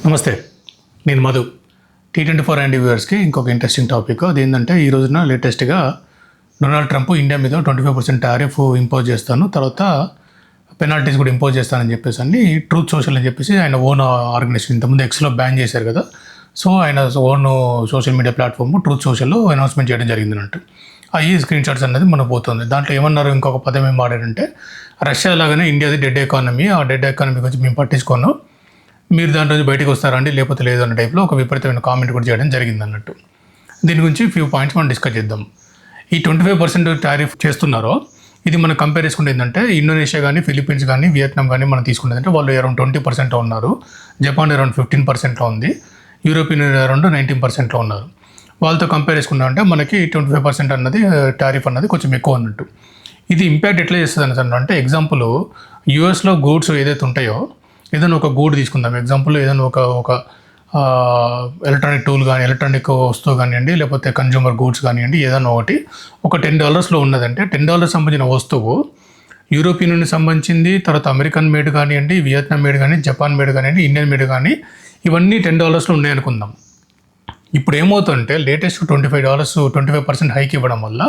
నమస్తే, నేను Madhu. T24 and వ్యూవర్స్కి ఇంకొక ఇంట్రెస్టింగ్ టాపిక్. అదేంటంటే ఈ రోజున లేటెస్ట్గా డొనాల్డ్ ట్రంప్ ఇండియా మీద 25% టారిఫ్ ఇంపోజ్ చేస్తాను, తర్వాత పెనాల్టీస్ కూడా ఇంపోజ్ చేస్తానని చెప్పేసి అని ట్రూత్ సోషల్ అని చెప్పేసి ఆయన ఓన్ ఆర్గనైజేషన్ ఇంతకుముందు ఎక్స్లో బ్యాన్ చేశారు కదా. సో ఆయన own social media platform truth సోషల్లో అనౌన్స్మెంట్ చేయడం జరిగింది అన్నట్టు. ఈ స్క్రీన్ షాట్స్ అనేది మనకు పోతుంది. దాంట్లో ఏమన్నారు, ఇంకొక పదం ఏం వాడారంటే రష్యా లాగానే ఇండియాది డెడ్ ఎకానమీ, ఆ డెడ్ ఎకానమీ గురించి మేము పట్టించుకోను, మీరు దాని రోజు బయటకు వస్తారండి లేకపోతే లేదు అన్న టైప్లో ఒక విపరీతమైన కామెంట్ కూడా చేయడం జరిగింది అన్నట్టు. దీని గురించి ఫ్యూ పాయింట్స్ మనం డిస్కస్ చేద్దాం. ఈ 25% టారిఫ్ చేస్తున్నారో ఇది మనం కంపేర్ చేసుకుంటే ఏంటంటే ఇండోనేషియా కానీ, ఫిలిప్పీన్స్ కానీ, వియత్నాం కానీ మనం తీసుకునేదంటే వాళ్ళు అరౌండ్ 20%లో ఉన్నారు, జపాన్ అరౌండ్ 15%లో ఉంది, యూరోపియన్ అరౌండ్ 19%లో ఉన్నారు. వాళ్ళతో కంపేర్ చేసుకున్నామంటే మనకి 25% అన్నది టారిఫ్ అన్నది కొంచెం ఎక్కువ అన్నట్టు. ఇది ఇంపాక్ట్ ఎట్లా చేస్తుంది అంటే ఎగ్జాంపుల్ యూఎస్లో గూడ్స్ ఏదైతే ఉంటాయో, ఏదైనా ఒక గూడ్ తీసుకుందాం ఎగ్జాంపుల్, ఏదైనా ఒక ఎలక్ట్రానిక్ టూల్ కానీ, ఎలక్ట్రానిక్ వస్తువు కానివ్వండి, లేకపోతే కన్జ్యూమర్ గూడ్స్ కానివ్వండి, ఏదైనా ఒక $10 ఉన్నదంటే $10 సంబంధించిన వస్తువు యూరోపియన్ యూనియన్ సంబంధించింది, తర్వాత అమెరికన్ మేడ్ కానివ్వండి, వియత్నాం మేడ్ కానీ, జపాన్ మేడ్ కానివ్వండి, ఇండియన్ మేడ్ కానీ, ఇవన్నీ $10 ఉన్నాయనుకుందాం. ఇప్పుడు ఏమవుతుందంటే లేటెస్ట్ $25 హైక్ ఇవ్వడం వల్ల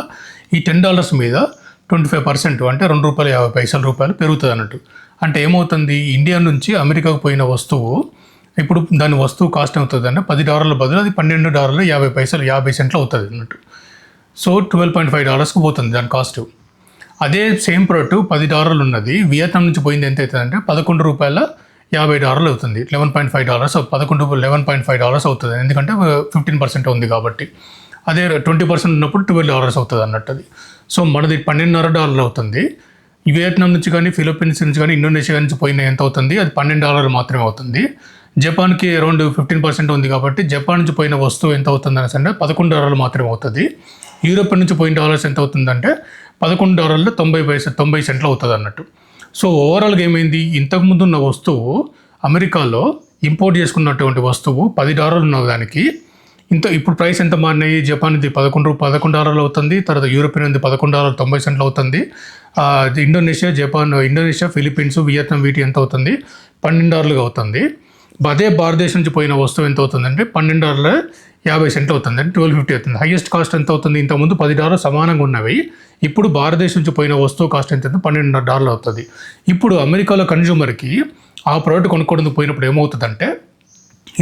ఈ $10 మీద 25% అంటే ₹2.50 పెరుగుతుంది అన్నట్టు. అంటే ఏమవుతుంది, ఇండియా నుంచి అమెరికాకు పోయిన వస్తువు ఇప్పుడు దాని వస్తువు కాస్ట్ అవుతుంది అంటే $10 బదులు అది $12.50 అవుతుంది అన్నట్టు. సో $12.5కి పోతుంది దాని కాస్ట్. అదే సేమ్ ప్రోడక్ట్ $10 ఉన్నది వియత్నాం నుంచి పోయింది ఎంత అవుతుంది అంటే $11.50 అవుతుంది, $11.5 అవుతుంది, ఎందుకంటే 15% ఉంది కాబట్టి. అదే 20% ఉన్నప్పుడు $12 అవుతుంది అన్నట్టు అది. సో మనది $12.50 అవుతుంది. వియత్నాం నుంచి కానీ, ఫిలిప్పీన్స్ నుంచి కానీ, ఇండోనేషియా నుంచి పోయిన ఎంత అవుతుంది, అది $12 మాత్రమే అవుతుంది. జపాన్కి అరౌండ్ 15% ఉంది కాబట్టి జపాన్ నుంచి పోయిన వస్తువు ఎంత అవుతుంది అనేసి అంటే $11 మాత్రమే అవుతుంది. యూరోప్ నుంచి పోయిన డాలర్స్ ఎంత అవుతుందంటే $11.90 అవుతుంది అన్నట్టు. సో ఓవరాల్గా ఏమైంది, ఇంతకుముందు ఉన్న వస్తువు అమెరికాలో ఇంపోర్ట్ చేసుకున్నటువంటి వస్తువు $10 ఉన్న దానికి ఇప్పుడు ప్రైస్ ఎంత మారినాయి, జపాన్ది $11 అవుతుంది, తర్వాత యూరోపియన్ $11.90 అవుతుంది, ఇండోనేషియా, ఫిలిప్పీన్స్, వియత్నాం వీటి ఎంత అవుతుంది, $12 అవుతుంది. అదే భారతదేశం నుంచి పోయిన వస్తువు ఎంత అవుతుందంటే $12.50 అవుతుంది, అంటే $12.50 అవుతుంది. హైయెస్ట్ కాస్ట్ ఎంత అవుతుంది, ఇంతకుముందు $10 సమానంగా ఉన్నవి, ఇప్పుడు భారతదేశం నుంచి పోయిన వస్తువు కాస్ట్ ఎంత $12.50 అవుతుంది. ఇప్పుడు అమెరికాలో కన్జ్యూమర్కి ఆ ప్రోడక్ట్ కొనుక్కోవడానికి పోయినప్పుడు ఏమవుతుందంటే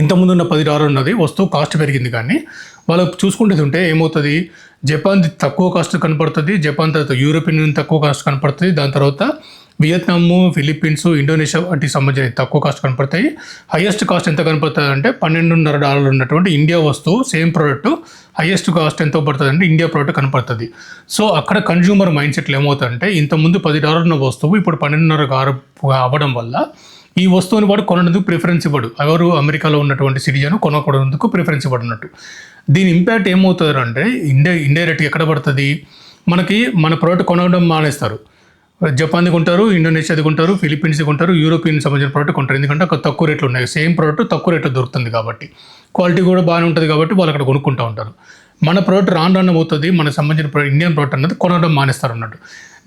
ఇంతకుముందు ఉన్న $10 ఉన్నది వస్తువు కాస్ట్ పెరిగింది, కానీ వాళ్ళకు చూసుకుంటే ఉంటే ఏమవుతుంది, జపాన్ది తక్కువ కాస్ట్ కనపడుతుంది, జపాన్ తర్వాత యూరోపియన్ తక్కువ కాస్ట్ కనపడుతుంది, దాని తర్వాత వియత్నాము, ఫిలిప్పీన్స్, ఇండోనేషియా వాటికి సంబంధించిన తక్కువ కాస్ట్ కనపడతాయి. హైయెస్ట్ కాస్ట్ ఎంత కనపడుతుంది అంటే $12.50 ఉన్నటువంటి ఇండియా వస్తువు సేమ్ ప్రోడక్ట్ హైయెస్ట్ కాస్ట్ ఎంత పడుతుంది అంటే ఇండియా ప్రోడక్ట్ కనపడుతుంది. సో అక్కడ కన్జ్యూమర్ మైండ్ సెట్లు ఏమవుతుందంటే ఇంతకుముందు $10 ఉన్న వస్తువు ఇప్పుడు $12.50 అవ్వడం వల్ల ఈ వస్తువుని వాడు కొనేందుకు ప్రిఫరెన్స్ ఇవ్వడు, ఎవరు అమెరికాలో ఉన్నటువంటి సిటిజన్ కొనుక్కోవడానికి ప్రిఫరెన్స్ ఇవ్వడున్నట్టు. దీని ఇంపాక్ట్ ఏమవుతుంది అంటే ఇండైరెక్ట్గా ఎక్కడ పడుతుంది, మనకి మన ప్రోడక్ట్ కొనడం మానేస్తారు. జపాన్ది కొంటారు, ఇండోనేషియాది కొంటారు, ఫిలిప్పీన్స్ది కొంటారు, యూరోపియన్ సంబంధించిన ప్రోడక్ట్ కొంటారు, ఎందుకంటే అక్కడ తక్కువ రేట్లు ఉన్నాయి, సేమ్ ప్రోడక్ట్ తక్కువ రేట్లో దొరుకుతుంది కాబట్టి, క్వాలిటీ కూడా బాగానే ఉంటుంది కాబట్టి వాళ్ళు అక్కడ కొనుక్కుంటూ ఉంటారు. మన ప్రోడక్ట్ రాను అవుతుంది, మనకు సంబంధించిన ఇండియన్ ప్రోడక్ట్ అనేది కొనడం మానేస్తారు అన్నట్టు.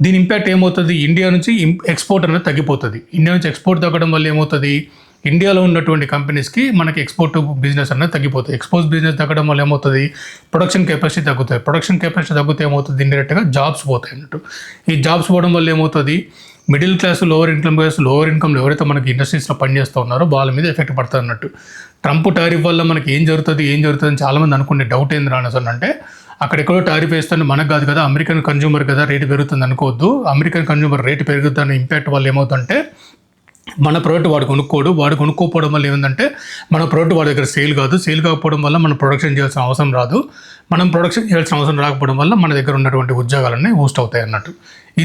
దీని ఇంపాక్ట్ ఏమవుతుంది, ఇండియా నుంచి ఎక్స్పోర్ట్ అనేది తగ్గిపోతుంది. ఇండియా నుంచి ఎక్స్పోర్ట్ తగ్గడం వల్ల ఏమవుతుంది, ఇండియాలో ఉన్నటువంటి కంపెనీస్కి మనకి ఎక్స్పోర్ట్ బిజినెస్ అనేది తగ్గిపోతుంది. ఎక్స్పోర్ట్ బిజినెస్ తగ్గడం వల్ల ఏమవుతుంది, ప్రొడక్షన్ కెపాసిటీ తగ్గుతుంది. ప్రొడక్షన్ కెపాసిటీ తగ్గితే ఏమవుతుంది, ఇండైరెక్ట్గా జాబ్స్ పోతాయి అన్నట్టు. ఈ జాబ్స్ పోవడం వల్ల ఏమవుతుంది, మిడిల్ క్లాస్, లోవర్ ఇన్కమ్లో ఎవరైతే మనకి ఇండస్ట్రీస్లో పనిచేస్తూ ఉన్నారో వాళ్ళ మీద ఎఫెక్ట్ పడుతుంది అన్నట్టు. ట్రంప్ టారిఫ్ వల్ల మనకి ఏం జరుగుతుంది అని చాలామంది అనుకునే డౌట్ ఏంది రానసలు అంటే, అక్కడెక్కడో టారిఫ్ వేస్తాను మనకు కాదు కదా, అమెరికన్ కన్జ్యూమర్ కదా రేటు పెరుగుతుంది అనుకోవద్దు. అమెరికన్ కన్జ్యూమర్ రేటు పెరుగుతుందనే ఇంపాక్ట్ వల్ల ఏమవుతుందంటే మన ప్రోడక్ట్ వాడు కొనుక్కోపోవడం వల్ల ఏమందంటే మన ప్రోడక్ట్ వాడి దగ్గర సేల్ కాకపోవడం వల్ల మనం ప్రొడక్షన్ చేయాల్సిన అవసరం రాదు, మనం ప్రొడక్షన్ చేయాల్సిన అవసరం రాకపోవడం వల్ల మన దగ్గర ఉన్నటువంటి ఉద్యోగాలన్నీ బూస్ట్ అవుతాయి అన్నట్టు.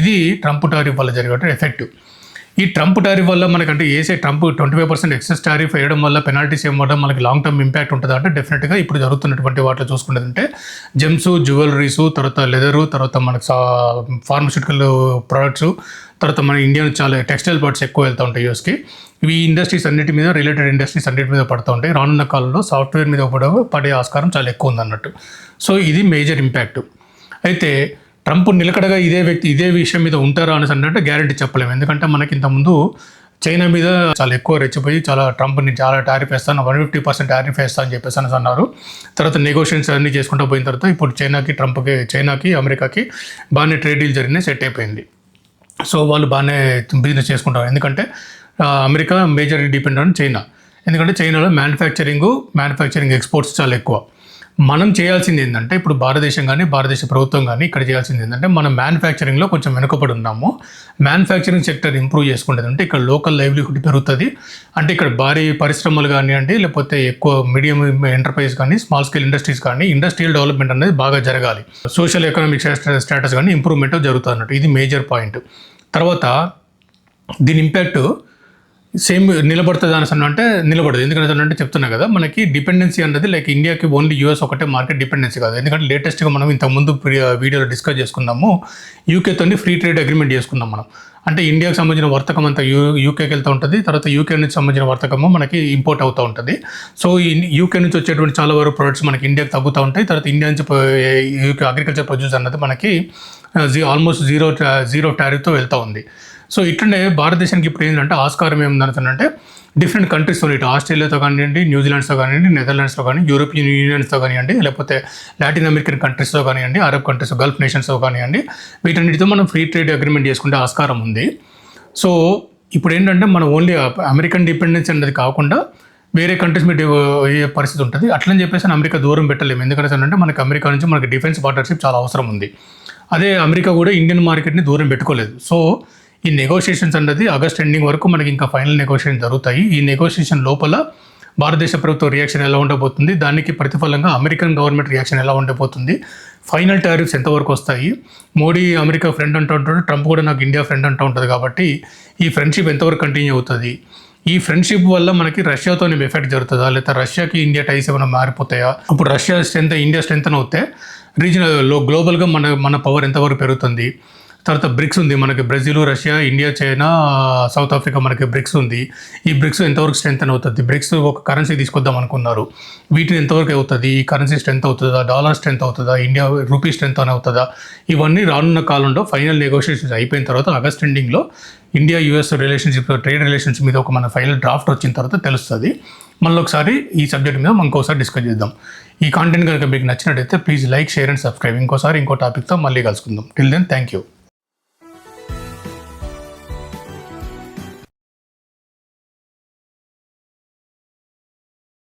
ఇది ట్రంప్ టారిఫ్ వల్ల జరిగే ఎఫెక్ట్. ఈ ట్రంప్ టారిఫ్ వల్ల మనకంటే ట్రంప్ 25% ఎక్సెస్ టారిఫ్ వేయడం వల్ల పెనాల్టీస్ ఏమవడం మనకి లాంగ్ టర్మ్ ఇంపాక్ట్ ఉంటుంది అంటే డెఫినెట్గా ఇప్పుడు జరుగుతున్నటువంటి వాటిలో చూసుకున్నదంటే జెమ్స్, జ్యువెలరీస్, తర్వాత లెదరు, తర్వాత మనకి ఫార్మస్యూటికల్ ప్రోడక్ట్స్, తర్వాత మన ఇండియా చాలా టెక్స్టైల్ పార్ట్స్ ఎక్కువ వెళ్తూ ఉంటాయి యూఎస్కి. ఈ ఇండస్ట్రీస్ అన్నిటి మీద, రిలేటెడ్ ఇండస్ట్రీస్ అన్నిటి మీద పడుతూ ఉంటాయి. రానున్న కాలంలో సాఫ్ట్వేర్ మీద కూడా పడే ఆస్కారం చాలా ఎక్కువ ఉందన్నట్టు. సో ఇది మేజర్ ఇంపాక్ట్. అయితే ట్రంప్ నిలకడగా ఇదే విషయం మీద ఉంటారా అనేసి అంటే గ్యారెంటీ చెప్పలేము, ఎందుకంటే మనకి ఇంతకుముందు చైనా మీద చాలా ఎక్కువ రెచ్చిపోయి ట్రంప్ని చాలా టారిఫ్ వేస్తాను, 150% టారిఫ్ వేస్తా అని చెప్పేసి అన్నారు. తర్వాత నెగోషియేషన్స్ అన్నీ చేసుకుంటూ పోయిన తర్వాత ఇప్పుడు చైనాకి అమెరికాకి బాగానే ట్రేడ్ డీల్ జరిగినాయి, సెట్ అయిపోయింది. సో వాళ్ళు బాగానే బిజినెస్ చేసుకుంటారు. ఎందుకంటే America major depend on China. ఎందుకంటే చైనాలో మ్యానుఫ్యాక్చరింగ్ ఎక్స్పోర్ట్స్ చాలా ఎక్కువ. మనం చేయాల్సింది ఏంటంటే ఇప్పుడు భారతదేశ ప్రభుత్వం కానీ ఇక్కడ చేయాల్సింది ఏంటంటే మనం మ్యానుఫ్యాక్చరింగ్లో కొంచెం వెనుకబడి ఉన్నాము. మ్యానుఫ్యాక్చరింగ్ సెక్టర్ ఇంప్రూవ్ చేసుకుంటుంది అంటే ఇక్కడ లోకల్ లైవ్లీహుడ్ పెరుగుతుంది. అంటే ఇక్కడ భారీ పరిశ్రమలు కానివ్వండి, లేకపోతే ఎక్కువ మీడియం ఎంటర్ప్రైజ్ కానీ, స్మాల్ స్కేల్ ఇండస్ట్రీస్ కానీ, ఇండస్ట్రియల్ డెవలప్మెంట్ అనేది బాగా జరగాలి. సోషల్ ఎకనామిక్ స్టేటస్ కానీ ఇంప్రూవ్మెంట్ జరుగుతుంది అన్నట్టు. ఇది మేజర్ పాయింట్. తర్వాత దీని ఇంపాక్ట్ సేమ్ నిలబడుతుంది అంటే నిలబడదు. ఎందుకంటే చెప్తున్నా కదా, మనకి డిపెండెన్సీ అనేది లైక్ ఇండియాకి ఓన్లీ యూఎస్ ఒకటే మార్కెట్ డిపెండెన్సీ కాదు. ఎందుకంటే లేటెస్ట్గా మనం ఇంతకుముందు వీడియోలో డిస్కస్ చేసుకున్నాము, యూకేతో ఫ్రీ ట్రేడ్ అగ్రిమెంట్ చేసుకున్నాం మనం. అంటే ఇండియాకి సంబంధించిన వర్తకం అంతా యూకేకి వెళ్తూ ఉంటుంది. తర్వాత యూకే నుంచి సంబంధించిన వర్తకము మనకి ఇంపోర్ట్ అవుతూ ఉంటుంది. సో ఈ యూకే నుంచి వచ్చేటువంటి చాలా వరకు ప్రొడక్ట్స్ మనకి ఇండియాకి తగ్గుతూ ఉంటాయి. తర్వాత ఇండియా నుంచి యూకే అగ్రికల్చర్ ప్రొడ్యూస్ అన్నది మనకి ఆల్మోస్ట్ జీరో టారిఫ్తో వెళ్తూ ఉంది. సో ఇట్లనే భారతదేశానికి ఇప్పుడు ఏంటంటే ఆస్కారం ఏముందంటే డిఫరెంట్ కంట్రీస్తో, ఇటు ఆస్ట్రేలియాతో కానివ్వండి, న్యూజిలాండ్స్తో కానివ్వండి, నెదర్లాండ్స్తో కానీ, యూరోపియన్ యూనియన్స్తో కానివ్వండి, లేకపోతే లాటిన్ అమెరికన్ కంట్రీస్తో కానివ్వండి, అరబ్ కంట్రీస్, గల్ఫ్ నేషన్స్తో కానివ్వండి, వీటన్నిటితో మనం ఫ్రీ ట్రేడ్ అగ్రిమెంట్ చేసుకుంటే ఆస్కారం ఉంది. సో ఇప్పుడు ఏంటంటే మనం ఓన్లీ అమెరికన్ డిపెండెన్సీ అనేది కాకుండా వేరే కంట్రీస్ మీద ఏ పరిస్థితి ఉంటుంది. అట్లని చెప్పేసి అమెరికా దూరం పెట్టలేము. ఎందుకంటే మనకి అమెరికా నుంచి మనకి డిఫెన్స్ పార్ట్నర్షిప్ చాలా అవసరం ఉంది. అదే అమెరికా కూడా ఇండియన్ మార్కెట్ని దూరం పెట్టుకోలేదు. సో ఈ నెగోషియేషన్స్ అన్నది ఆగస్ట్ ఎండింగ్ వరకు మనకి ఇంకా ఫైనల్ నెగోషియేషన్ జరుగుతాయి. ఈ నెగోషియేషన్ లోపల భారతదేశ ప్రభుత్వ రియాక్షన్ ఎలా ఉండబోతుంది, దానికి ప్రతిఫలంగా అమెరికన్ గవర్నమెంట్ రియాక్షన్ ఎలా ఉండబోతుంది, ఫైనల్ టారిఫ్స్ ఎంతవరకు వస్తాయి, మోడీ అమెరికా ఫ్రెండ్ అంటూ ఉంటాడు, ట్రంప్ కూడా నాకు ఇండియా ఫ్రెండ్ అంటూ ఉంటుంది. కాబట్టి ఈ ఫ్రెండ్షిప్ ఎంతవరకు కంటిన్యూ అవుతుంది, ఈ ఫ్రెండ్షిప్ వల్ల మనకి రష్యాతో ఎఫెక్ట్ జరుగుతుందా, లేదా రష్యాకి ఇండియా టైస్ ఏమైనా మారిపోతాయా, ఇప్పుడు రష్యా స్ట్రెంత్ ఇండియా స్ట్రెంత్ అవుతే రీజనల్ గ్లోబల్గా మన పవర్ ఎంతవరకు పెరుగుతుంది. తర్వాత బ్రిక్స్ ఉంది మనకి, Brazil, Russia, India, China, south Africa మనకి బ్రిక్స్ ఉంది. ఈ బ్రిక్స్ ఎంతవరకు స్ట్రెంత్ అవుతుంది, బ్రిక్స్ ఒక కరెన్సీ తీసుకొద్దాం అనుకున్నారు, వీటిని ఎంతవరకు అవుతుంది, ఈ కరెన్సీ స్ట్రెంత్ అవుతుందా, డాలర్ స్ట్రెంత్ అవుతుందా, ఇండియా రూపీ స్ట్రెంత్ అని అవుతుందా, ఇవన్నీ రానున్న కాలంలో ఫైనల్ నెగోషియేషన్స్ అయిపోయిన తర్వాత ఆగస్ట్ ఎండింగ్లో India US relationship, trade relations మీద ఒక మన ఫైనల్ డ్రాఫ్ట్ వచ్చిన తర్వాత తెలుస్తుంది. మళ్ళీ ఒకసారి ఈ సబ్జెక్ట్ మీద మనం ఇంకోసారి డిస్కస్ చేద్దాం. ఈ కాంటెంట్ కనుక మీకు నచ్చినట్టయితే please like, share and subscribe. ఇంకో టాపిక్తో మళ్ళీ కలుసుకుందాం. Till then thank you.